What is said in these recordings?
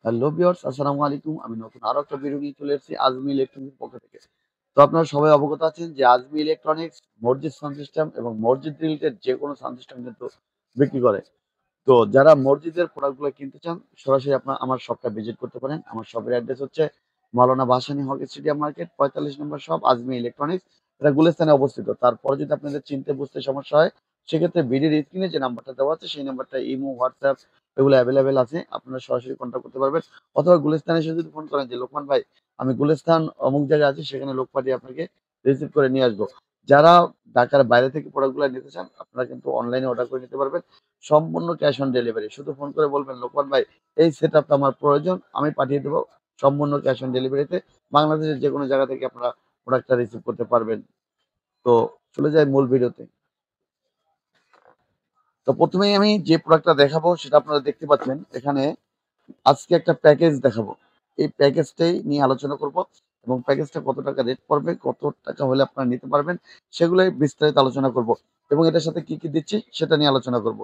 Hello viewers, আসসালামু আলাইকুম। আমি নতুন আরো একটা ভিডিও নিয়ে চলে এসেছি আজমি ইলেকট্রনিক্স পক্ষ থেকে। তো আপনারা সবাই অবগত আছেন যে আজমি ইলেকট্রনিক্স মসজিদ সাউন্ড সিস্টেম এবং মসজিদ রিলেটেড যে কোনো সাউন্ড সিস্টেম কিন্তু বিক্রি করে। তো যারা মসজিদের প্রোডাক্টগুলো কিনতে চান সরাসরি আপনারা আমার শপটা ভিজিট করতে পারেন। আমার শপের অ্যাড্রেস হচ্ছে মাওলানা ভাসানী হক স্টেডিয়াম মার্কেট ৪৫ নম্বর শপ আজমি ইলেকট্রনিক্স। এটা গুলিস্তানে অবস্থিত। তারপরে যদি আপনাদের চিনতে বুঝতে সমস্যা হয় সেক্ষেত্রে ভিডিওর স্ক্রিনে যে নাম্বারটা দেওয়া আছে সেই নাম্বারটা ইমো, হোয়াটসঅ্যাপ এগুলো অ্যাভেলেবেল আছে। আপনারা সরাসরি কন্ট্যাক্ট করতে পারবেন। অথবা গুলিস্তানে এসে যদি ফোন করেন যে লোকমান ভাই আমি গুলিস্তান অমুক জায়গায় আছি সেখানে লোক পাঠিয়ে আপনাকে রিসিভ করে নিয়ে আসবো। যারা ঢাকার বাইরে থেকে প্রোডাক্টগুলো নিতে চান আপনারা কিন্তু অনলাইনে অর্ডার করে নিতে পারবেন। সম্পূর্ণ ক্যাশ অন ডেলিভারি। শুধু ফোন করে বলবেন লোকমান ভাই এই সেটআপটা আমার প্রয়োজন, আমি পাঠিয়ে দেবো সম্পূর্ণ ক্যাশ অন ডেলিভারিতে। বাংলাদেশের যেকোনো জায়গা থেকে আপনারা প্রোডাক্টটা রিসিভ করতে পারবেন। তো চলে যাই মূল ভিডিওতে। তো প্রথমেই আমি যে প্রোডাক্টটা দেখাবো সেটা আপনারা দেখতে পাচ্ছেন এখানে। আজকে একটা প্যাকেজ দেখাবো। এই প্যাকেজটাই নিয়ে আলোচনা করব এবং প্যাকেজটা কত টাকা রেট পড়বে, কত টাকা হলে আপনারা নিতে পারবেন সেগুলোই বিস্তারিত আলোচনা করব এবং এটার সাথে কি কি দিচ্ছি সেটা নিয়ে আলোচনা করব।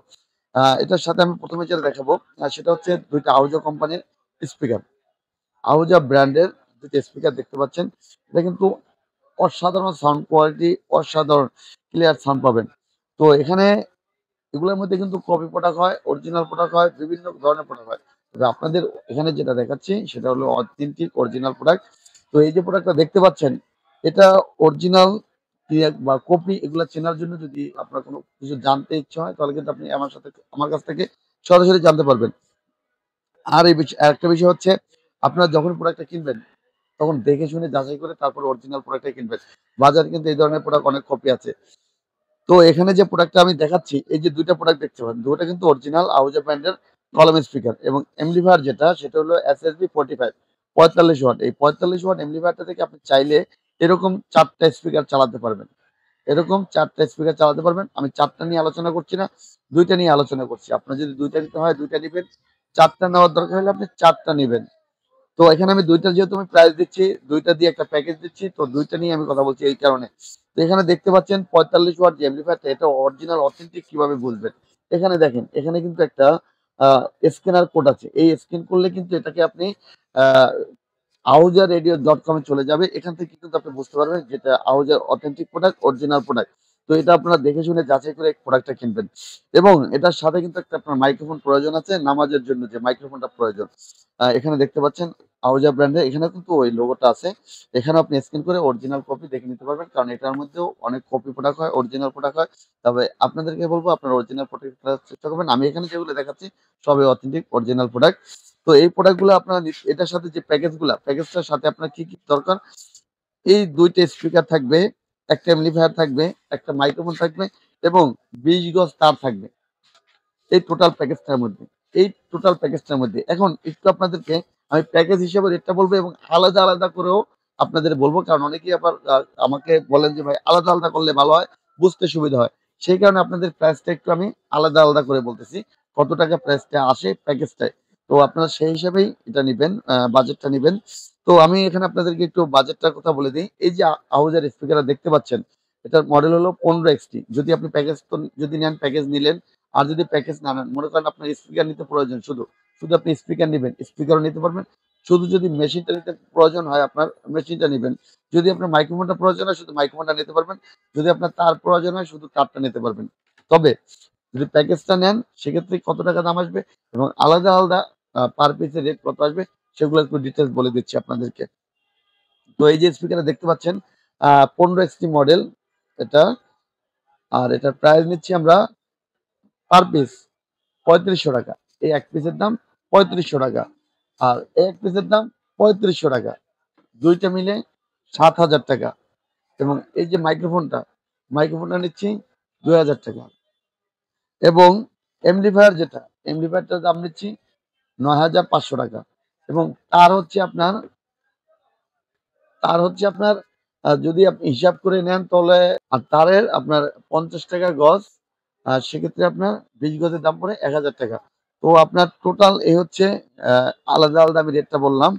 এটার সাথে আমি প্রথমে যেটা দেখাবো সেটা হচ্ছে দুইটা আউজা কোম্পানির স্পিকার। আউজা ব্র্যান্ডের দুইটা স্পিকার দেখতে পাচ্ছেন। এটা কিন্তু অসাধারণ সাউন্ড কোয়ালিটি, অসাধারণ ক্লিয়ার সাউন্ড পাবেন। তো এখানে এগুলোর মধ্যে কিন্তু কপি প্রোডাক্ট হয়, অরিজিনাল প্রোডাক্ট হয়, বিভিন্ন ধরনের প্রোডাক্ট হয়। তবে আপনাদের এখানে যেটা দেখাচ্ছি সেটা হলো অথেন্টিক অরিজিনাল প্রোডাক্ট। তো এই যে প্রোডাক্টটা দেখতে পাচ্ছেন এটা অরিজিনাল বা কপি এগুলা চেনার জন্য যদি আপনার কোনো কিছু জানতে ইচ্ছা হয় তাহলে কিন্তু আপনি আমার কাছ থেকে সরাসরি জানতে পারবেন। আর এই বিষয় আরেকটা বিষয় হচ্ছে আপনারা যখন প্রোডাক্টটা কিনবেন তখন দেখে শুনে যাচাই করে তারপর অরিজিনাল প্রোডাক্টটাই কিনবেন। বাজারে কিন্তু এই ধরনের প্রোডাক্ট অনেক কপি আছে। তো এখানে যে প্রোডাক্টটা আমি দেখাচ্ছি এই যে দুইটা প্রোডাক্ট দেখতে পাচ্ছেন দুটো কিন্তু অরিজিনাল আউজা ব্র্যান্ডের কলম স্পিকার এবং এমপ্লিফায়ার যেটা সেটা হলো এসএসবি 45 45 ওয়াট। এই 45 ওয়াট এমপ্লিফায়ারটা থেকে আপনি চাইলে এরকম চারটা স্পিকার চালাতে পারবেন। এরকম চারটা স্পিকার চালাতে পারবেন। আমি চারটা নিয়ে আলোচনা করছি না, দুইটা নিয়ে আলোচনা করছি। আপনার যদি দুইটা নিতে হয় দুইটা নিবেন, চারটা নেওয়ার দরকার হলে আপনি চারটা নিবেন। তো এখানে আমি দুইটা যেহেতু আমি প্রাইস দিচ্ছি, দুইটা দিয়ে একটা প্যাকেজ দিচ্ছি, তো দুইটা নিয়ে আমি কথা বলছি এই কারণে। তো এখানে দেখতে পাচ্ছেন 45 ওয়াট যে এমপ্লিফায়ারটা এটা অরিজিনাল অথেন্টিক কিভাবে বুঝবেন। এখানে দেখেন এখানে কিন্তু একটা স্ক্যানার কোড আছে। এই স্ক্যান করলে কিন্তু এটাকে আপনি আহ আহুজা রেডিও ডট কমে চলে যাবে। এখান থেকে কিন্তু আপনি বুঝতে পারবেন যেটা আহুজার অথেন্টিক প্রোডাক্ট, অরিজিনাল প্রোডাক্ট। তো এটা আপনারা দেখে শুনে যাচাই করে প্রোডাক্টটা কিনবেন। এবং এটার সাথে কিন্তু একটা আপনার মাইক্রোফোন প্রয়োজন আছে, নামাজের জন্য যে মাইক্রোফোনটা প্রয়োজন। এখানে দেখতে পাচ্ছেন আহুজা ব্র্যান্ডের, এখানে কিন্তু ওই লোগোটা আছে। এখানে আপনি স্ক্যান করে অরিজিনাল কপি দেখে নিতে পারবেন, কারণ এটার মধ্যেও অনেক কপি প্রোডাক্ট হয়, অরিজিনাল প্রোডাক্ট হয়। তবে আপনাদেরকে বলবো আপনারা অরিজিনাল প্রোডাক্ট চেষ্টা করবেন। আমি এখানে যেগুলো দেখাচ্ছি সবই অথেন্টিক অরিজিনাল প্রোডাক্ট। তো এই প্রোডাক্টগুলো আপনারা এটার সাথে যে প্যাকেজটার সাথে আপনার কি কি দরকার, এই দুইটা স্পিকার থাকবে, একটা এমপ্লিফায়ার থাকবে, একটা মাইক্রোফোন থাকবে এবং 20 গজ তার থাকবে এই টোটাল প্যাকেজটার মধ্যে। এই টোটাল প্যাকেজটার মধ্যে এখন একটু আপনাদেরকে আমি প্যাকেজ হিসেবে রেটটা বলবো এবং আলাদা আলাদা করেও আপনাদের বলবো, কারণ অনেকেই আবার আমাকে বলেন যে ভাই আলাদা আলাদা করলে ভালো হয়, বুঝতে সুবিধা হয়। সেই কারণে আপনাদের প্রাইসটা একটু আমি আলাদা আলাদা করে বলতেছি কত টাকা প্রাইসটা আসে প্যাকেজটায়। তো আপনারা সেই হিসাবেই এটা নিবেন, বাজেটটা নিবেন। তো আমি এখানে আপনাদেরকে একটু বাজেটটার কথা বলে দিই। এই যে আহুজের স্পিকারটা দেখতে পাচ্ছেন এটার মডেল হলো 15XT। যদি আপনি প্যাকেজ তো যদি নেন প্যাকেজ নিলেন, আর যদি প্যাকেজ না নেন মনে করেন আপনার স্পিকার নিতে প্রয়োজন, শুধু শুধু আপনি স্পিকার নিবেন, স্পিকারও নিতে পারবেন। শুধু যদি মেশিনটা নিতে প্রয়োজন হয় আপনার মেশিনটা নিবেন। যদি আপনার মাইক্রোফোনটা প্রয়োজন হয় শুধু মাইক্রোফোনটা নিতে পারবেন। যদি আপনার তার প্রয়োজন হয় শুধু তারটা নিতে পারবেন। তবে যদি প্যাকেজটা নেন সেক্ষেত্রে কত টাকা দাম আসবে এবং আলাদা আলাদা পার পিসের রেট কত আসবে সেগুলো একটু ডিটেলস বলে দিচ্ছি আপনাদেরকে। তো এই যে স্পিকারটা দেখতে পাচ্ছেন 15XT মডেল এটা। আর এটার প্রাইস নিচ্ছি আমরা পার পিস 3500 টাকা। এই এক পিসের দাম 3500 টাকা। আর এক পিসের দাম 3500 টাকা। দুইটা মিলে 7000 টাকা। এবং এই যে মাইক্রোফোনটা নিচ্ছি 2000 টাকা। এবং এমপ্লিফায়ারটার দাম নিচ্ছি 9500 টাকা। এবং তার হচ্ছে আপনার যদি আপনি হিসাব করে নেন তাহলে আর তারের আপনার 50 টাকা গজ। আর সেক্ষেত্রে আপনার 20 গজের দাম পড়ে 1000 টাকা। তো আপনার টোটাল এই হচ্ছে আলাদা আলাদা আমি রেটটা বললাম।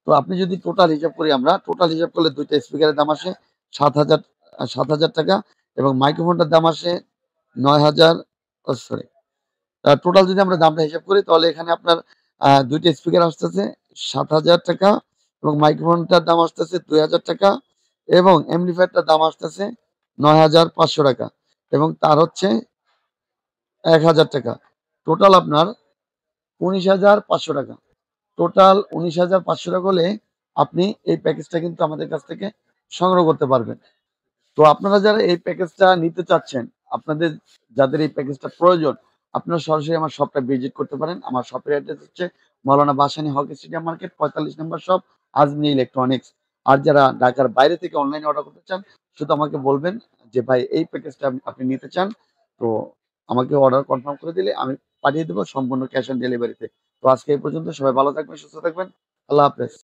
তো আপনি যদি টোটাল হিসাব করলে দুইটা স্পিকারের দাম আসে 7000 7000 টাকা এবং মাইক্রোফোনটার দাম আসে 9000। সরি, টোটাল যদি আমরা দামটা হিসাব করি তাহলে এখানে আপনার দুইটা স্পিকার আসতেছে ৭,০০০ টাকা, এবং মাইক্রোফোনটার দাম আসতেছে ২,০০০ টাকা, এবং এমপ্লিফায়ারটার দাম আসতেছে ৯,৫০০ টাকা, এবং তার হচ্ছে ১,০০০ টাকা। টোটাল আপনার ১৯,৫০০ টাকা। টোটাল ১৯,৫০০ টাকা হলে আপনি এই প্যাকেজটা কিন্তু আমাদের কাছ থেকে সংগ্রহ করতে পারবেন। তো আপনারা যারা এই প্যাকেজটা নিতে চাচ্ছেন, আপনাদের যাদের এই প্যাকেজটা প্রয়োজন, আপনারা সরাসরি আমার শপটা ভিজিট করতে পারেন। আমার শপের অ্যাড্রেস হচ্ছে মাওলানা ভাসানী হকি স্টেডিয়াম মার্কেট, ৪৫ নম্বর শপ, আজমি ইলেকট্রনিক্স। আর যারা ঢাকার বাইরে থেকে অনলাইনে অর্ডার করতে চান, শুধু আমাকে বলবেন যে ভাই এই প্যাকেজটা আপনি নিতে চান। তো আমাকে অর্ডার কনফার্ম করে দিলে আমি পাঠিয়ে দেবো সম্পূর্ণ ক্যাশ অন ডেলিভারিতে। তো আজকে এই পর্যন্ত। সবাই ভালো থাকবেন, সুস্থ থাকবেন। আল্লাহ হাফেজ।